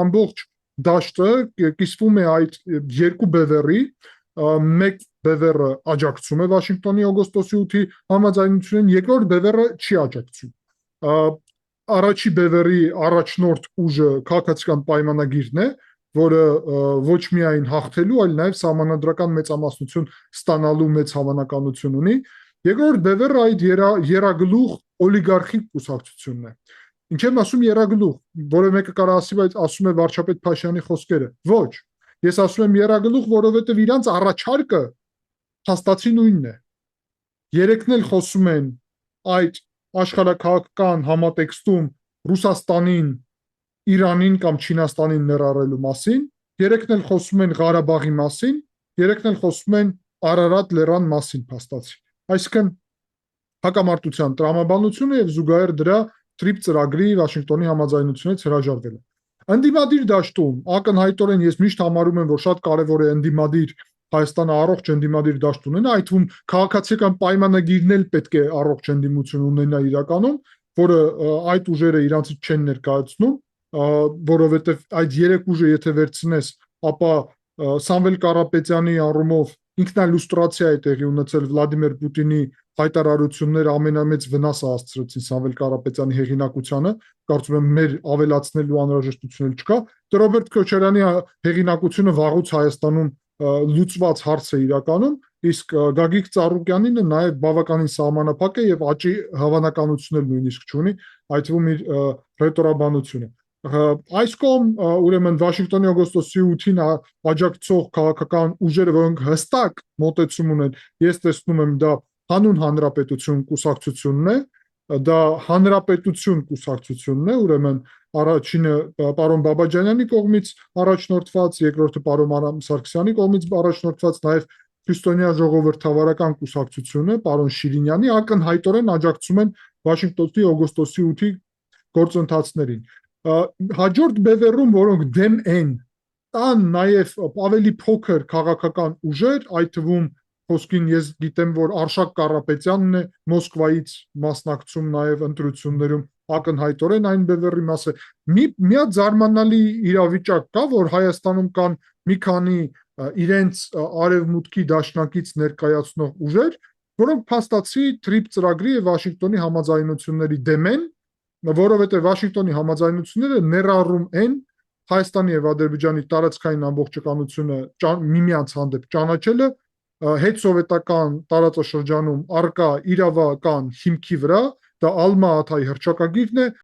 ամբողջ դաշտը կիսվում է այդ երկու բևեռի, մեկ բևեռը աջակցում է Վաշինգտոնի օգոստոսի 8-ի համաձայնությունին, երկրորդ բևեռը չի աջակցում։ Առաջի բևեռի առաջնորդ ուժը քաղաքացիական պայմանագիրն է, որը ոչ միայն հաղթելու, այլ նաև սահմանադրական մեծամասնություն ստանալու մեծ հավանականություն ունի։ Երկրորդ բևեռը այդ երագլուխ օլիգարխիկ կուսակցությունն է։ Ինչ եմ ասում երագլուխ, որը մեկը կարող ասի, բայց ասում է վարչապետ Փաշինյանի խոսքերը։ Ոչ, ես ասում եմ երագլուխ, որովհետև իրանց առաջարկը փաստացի նույնն է։ Երեքն էլ խոսում են այդ աշխարհաքաղաքական համատեքստում Ռուսաստանին, Իրանին կամ Չինաստանին ներառելու մասին, երեքն էլ խոսում են Ղարաբաղի մասին, երեքն էլ խոսում են Արարատ լեռան մասին փաստացի։ Այսինքն հակամարտության տրամաբանությունը եւ զուգահեռ դրա TRIP ծրագրի Վաշինգտոնի համաձայնությունից հրաժարվելը։ Ընդդիմադիր դաշտում ակնհայտորեն ես միշտ համարում եմ, որ շատ կարևոր է ընդդիմադիր Հայաստանը առողջ ընդդիմադիր դաշտ ունենա, այդ թվում քաղաքացիական պայմանագիրն էլ պետք է առողջ ընդդիմություն ունենա իրականում, որը այդ ուժերը իրանցից չեն ներկայացնում, որովհետև այդ երեք ուժը եթե վերցնես, ապա Սամվել Կարապետյանի առումով ինքնալյուստրացիա է տեղի ունեցել Վլադիմիր Պուտինի հայտարարությունները ամենամեծ վնասը հասցրեցին Սամվել Կարապետյանի հեղինակությանը, կարծում եմ մեր ավելացնելու անհրաժեշտություն չկա։ Ռոբերտ Քոչարյանի հեղինակությունը վաղուց Հայաստանում լուծված հարց է իրականում, իսկ Գագիկ Ծառուկյանինը նաև բավականին սահմանափակ է եւ աճի հավանականություն էլ նույնիսկ չունի, այդ թվում իր ռետորաբանությունը։ Այս կողմ ուրեմն Վաշինգտոնի օգոստոսի 8-ին աջակցող քաղաքական ուժերը, որոնք հստակ մոտեցում ունեն, ես տեսնում եմ դա Հանուն Հանրապետություն կուսակցությունն է, դա Հանրապետություն կուսակցությունն է, ուրեմն առաջինը պարոն Բաբաջանյանի կողմից առաջնորդված, երկրորդը պարոն Արամ Սարգսյանի կողմից առաջնորդված, նաև քրիստոնյա ժողովրդավարական կուսակցությունը, պարոն Շիրինյանի ակնհայտորեն աջակցում են Վաշինգտոնի օգոստոսի 8-ի գործընթացներին։ Հաջորդ բևեռում, որոնք դեմ են, կան նաև ավելի փոքր քաղաքական ուժեր, այդ թվում խոսքին ես գիտեմ, որ Արշակ Կարապետյանն է Մոսկվայից մասնակցում նաև ընտրություններում ակնհայտորեն այն բևեռի մաս է։ Մի հատ զարմանալի իրավիճակ կա, որ Հայաստանում կան մի քանի իրենց արևմուտքի դաշնակից ներկայացնող ուժեր, որոնք փաստացի TRIP ծրագրի եւ Վաշինգտոնի համաձայնությունների դեմ են, որովհետեւ Վաշինգտոնի համաձայնությունները ներառում են Հայաստանի եւ Ադրբեջանի տարածքային ամբողջականությունը միմյանց հանդեպ ճանաչելը, հետսովետական տարածաշրջանում արկա իրավական հիմքի վրա, դա Ալմա-Աթայի հռչակագիրն է,